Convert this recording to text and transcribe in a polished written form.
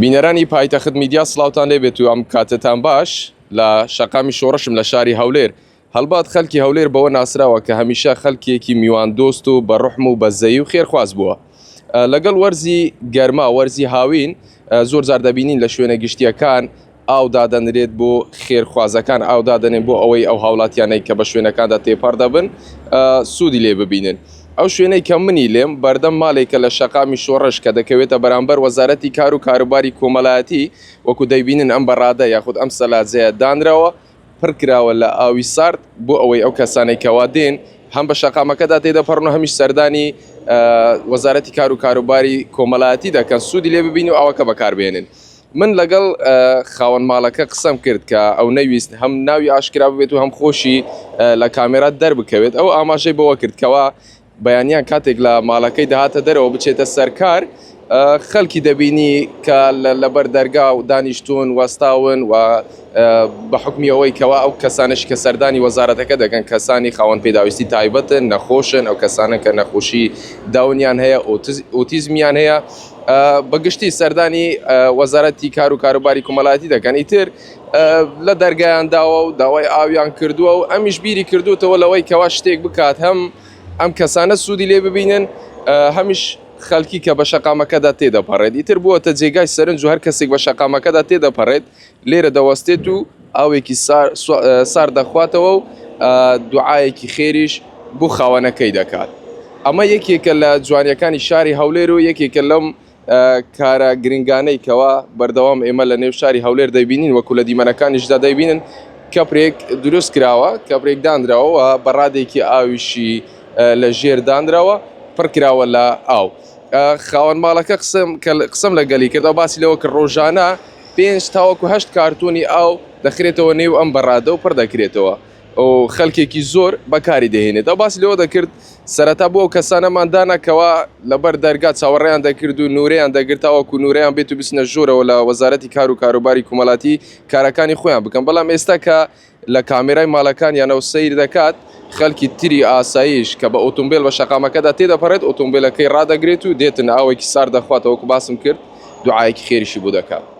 بینەرانی پایتەخت میدیا سڵاوتان لێبێت و ئەم کاتتان باش لە شەقامی شۆڕشم لە شاری هەولێر. هەڵبات خەڵکی هەولێر بەوە ناسراوە کە هەمیشە خەڵکێکی میوان دۆست و بەڕوحم و بەزەیی و خێرخواز بووە. لەگەڵ وەرزی گەرما وەرزی هاوین زۆر جار دەبینین لە شوێنە گشتیەکان ئاو دادەنرێت بۆ خێرخوازەکان، ئاو دادەنێن بۆ ئەوەی ئەو هاوڵاتیانەی کە بە شوێنەکاندا تێپەڕ دەبن سوودی لێ ببینن. ئەو شوێنەی کە منی لێم بەردەم ماڵێکە لە شەقامی شۆڕش کە دەکەوێتە بەرامبەر وەزارەتی کار و کاروباری کۆمەڵایەتی، وەکو دەیبینن ئەم بەڕادە یاخود ئەم سەلاجەیە دانراوە پڕکراوە لە ئاوی سارد بۆ ئەوەی ئەو کەسانەی کەوا دێن هەم بە شەقامەکەدا تێدەپەڕن و هەمیش سەردانی وەزارەتی کار و کاروباری کۆمەڵایەتی دەکەن سوودی لێ ببین و ئەوەکە بەکاربێنن. من لەگەڵ خاوەن ماڵەکە قسەم کرد کە ئەو نەویست هەم ناوی ئاشکرا ببێت و هەم خۆشی لە کامێرات دەربکەوێت. ئەو ئاماژەی بەوە کردکەوە بەیانیان کاتێک لە ماڵەکەی داهاتە دەرەوە بچێتە سەرکار، خەڵکی دەبینی کە لەبەر دەرگا و دانیشتون وەستاون و بە حکمی ئەوەی کەوا ئەو کەسانش کە سەردانی وەزارەتەکە دەکەن کەسانی خاوەن پێداویستی تایبەتن، نەخۆشن، ئەو کەسانە کە نەخۆشی داونیان هەیە، ئۆتیزمیان هەیە، بەگشتی سەردانی وەزارەتی کار و کاروباری کۆمەڵایەتی دەکەن. ئیتر لە دەرگایان داوە و داوای ئاویان کردووە و ئەمیش بیری کردوتەوە لەوەی کەوا شتێک بکات هەم ئەم کەسانە سوودی لێ ببینن، هەمیش خەڵکی کە بە شەقامەکەدا تێدەپەڕێت. ئیتر بووەتە جێگای سەرنج و هەر کەسێک بە شەقامەکەدا تێدەپەڕێت لێرە دەوەستێت و ئاوێکی سار دەخواتەوە و دوعایەکی خێریش بۆ خاوەنەکەی دەکات. ئەمە یەکێکە لە جوانیەکانی شاری هەولێر و یەکێکە لەم کارە گرنگانەی کەوا بەردەوام ئێمە لە نێو شاری هەولێر دەیبینین، وەکو لە دیمەنەکانیشدا دەیبینن کەپرێک دروست کراوە، کەپرێک دانراوە و بەڕادێکی ئاویشی لە ژێر دانراوە پڕکراوە لە ئاو. خاوەن ماڵەکە قسەم لەگەلی کردەوە باسی لەوە کە ڕۆژانە 5 تاوەکو 8 کارتۆنی ئاو دەخرێتەوە نێو ئەم بەڕادە و پڕ دەکرێتەوە و خەڵکێکی زۆر بەکاری دەهێنێت. ئەو باسی لەوە دەکرد سەرەتا بۆ ئەو کەسانەماندانەکەەوە لەبەر دەرگا چاوەڕێیان دەکرد و نورەیان دەگرتاوەکو نورەیان بێت و بچنە ژۆرەوە لە وەزارەتی کار و کاروباری کۆمەڵایەتی کارەکانی خۆیان بکەن. بەڵام ئێستا کە لە کامێرای ماڵەکانیانەوە سەیر دەکات خەڵکی تری ئاساییش کە بە ئۆتۆمبیل بە شەقامەکەدا تێدەپەڕێت ئۆتۆمبیلەکەی ڕادەگرێت و دێتن ئاوێکی سار دەخواتەوە وەکو باسم کرد دوعایەکی خێریشی بۆ دەکات.